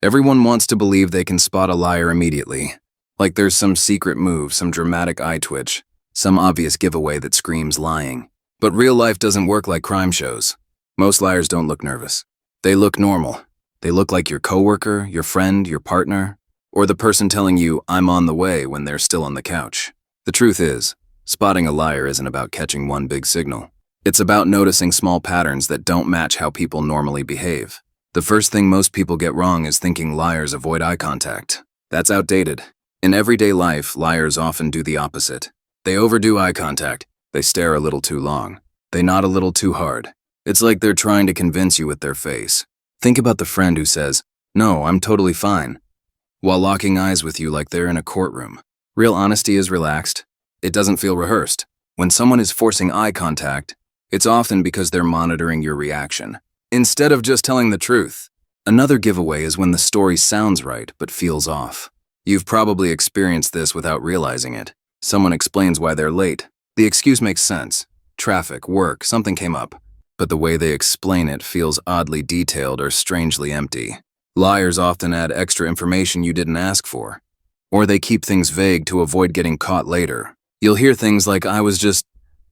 Everyone wants to believe they can spot a liar immediately. Like there's some secret move, some dramatic eye twitch, some obvious giveaway that screams lying. But real life doesn't work like crime shows. Most liars don't look nervous. They look normal. They look like your coworker, your friend, your partner, or the person telling you, "I'm on the way," when they're still on the couch. The truth is, spotting a liar isn't about catching one big signal. It's about noticing small patterns that don't match how people normally behave. The first thing most people get wrong is thinking liars avoid eye contact. That's outdated. In everyday life, liars often do the opposite. They overdo eye contact. They stare a little too long. They nod a little too hard. It's like they're trying to convince you with their face. Think about the friend who says, "No, I'm totally fine," while locking eyes with you like they're in a courtroom. Real honesty is relaxed. It doesn't feel rehearsed. When someone is forcing eye contact, it's often because they're monitoring your reaction, instead of just telling the truth. Another giveaway is when the story sounds right but feels off. You've probably experienced this without realizing it. Someone explains why they're late. The excuse makes sense. Traffic, work, something came up. But the way they explain it feels oddly detailed or strangely empty. Liars often add extra information you didn't ask for. Or they keep things vague to avoid getting caught later. You'll hear things like, "I was just,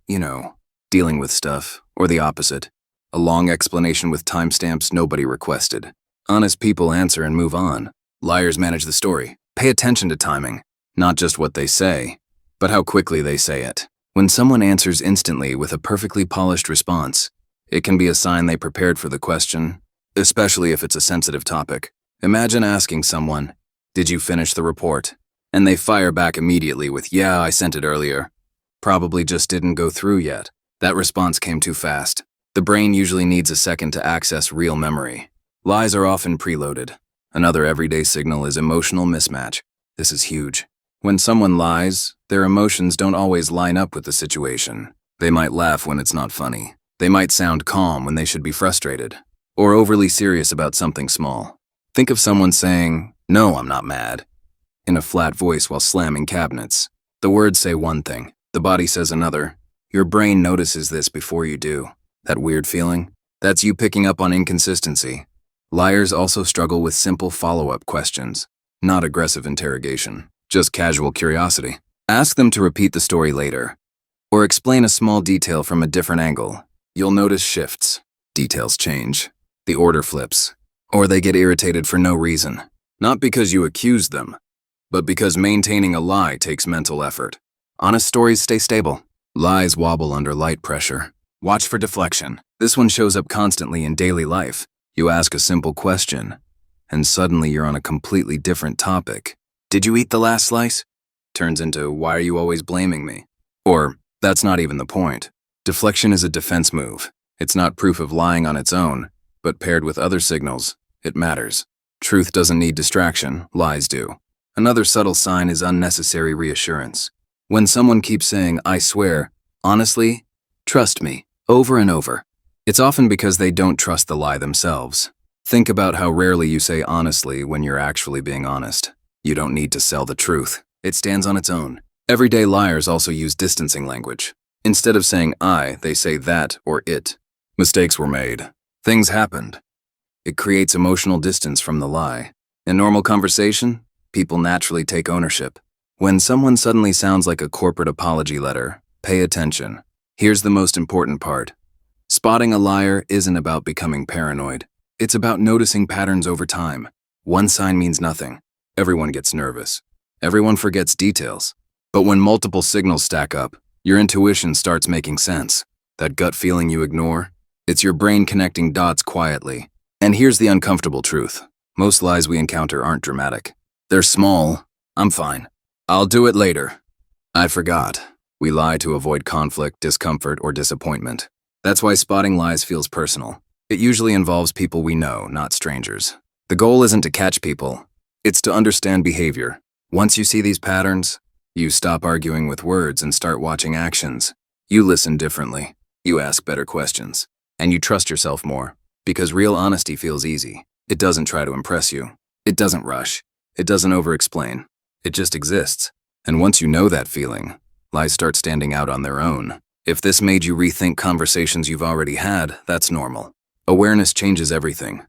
dealing with stuff," or the opposite. A long explanation with timestamps nobody requested. Honest people answer and move on. Liars manage the story. Pay attention to timing, not just what they say, but how quickly they say it. When someone answers instantly with a perfectly polished response, it can be a sign they prepared for the question, especially if it's a sensitive topic. Imagine asking someone, "Did you finish the report?" And they fire back immediately with, "Yeah, I sent it earlier." Probably just didn't go through yet. That response came too fast. The brain usually needs a second to access real memory. Lies are often preloaded. Another everyday signal is emotional mismatch. This is huge. When someone lies, their emotions don't always line up with the situation. They might laugh when it's not funny. They might sound calm when they should be frustrated, or overly serious about something small. Think of someone saying, "No, I'm not mad," in a flat voice while slamming cabinets. The words say one thing, the body says another. Your brain notices this before you do. That weird feeling? That's you picking up on inconsistency. Liars also struggle with simple follow-up questions, not aggressive interrogation, just casual curiosity. Ask them to repeat the story later, or explain a small detail from a different angle. You'll notice shifts. Details change. The order flips. Or they get irritated for no reason. Not because you accused them, but because maintaining a lie takes mental effort. Honest stories stay stable. Lies wobble under light pressure. Watch for deflection. This one shows up constantly in daily life. You ask a simple question, and suddenly you're on a completely different topic. "Did you eat the last slice?" Turns into, "Why are you always blaming me?" Or, "That's not even the point." Deflection is a defense move. It's not proof of lying on its own, but paired with other signals, it matters. Truth doesn't need distraction, lies do. Another subtle sign is unnecessary reassurance. When someone keeps saying, "I swear," "honestly," "trust me," over and over, it's often because they don't trust the lie themselves. Think about how rarely you say honestly when you're actually being honest. You don't need to sell the truth. It stands on its own. Everyday liars also use distancing language. Instead of saying "I," they say "that" or "it." Mistakes were made. Things happened. It creates emotional distance from the lie. In normal conversation, people naturally take ownership. When someone suddenly sounds like a corporate apology letter, pay attention. Here's the most important part. Spotting a liar isn't about becoming paranoid. It's about noticing patterns over time. One sign means nothing. Everyone gets nervous. Everyone forgets details. But when multiple signals stack up, your intuition starts making sense. That gut feeling you ignore, it's your brain connecting dots quietly. And here's the uncomfortable truth. Most lies we encounter aren't dramatic. They're small. "I'm fine. I'll do it later. I forgot." We lie to avoid conflict, discomfort, or disappointment. That's why spotting lies feels personal. It usually involves people we know, not strangers. The goal isn't to catch people. It's to understand behavior. Once you see these patterns, you stop arguing with words and start watching actions. You listen differently. You ask better questions. And you trust yourself more. Because real honesty feels easy. It doesn't try to impress you. It doesn't rush. It doesn't over-explain. It just exists. And once you know that feeling, lies start standing out on their own. If this made you rethink conversations you've already had, that's normal. Awareness changes everything.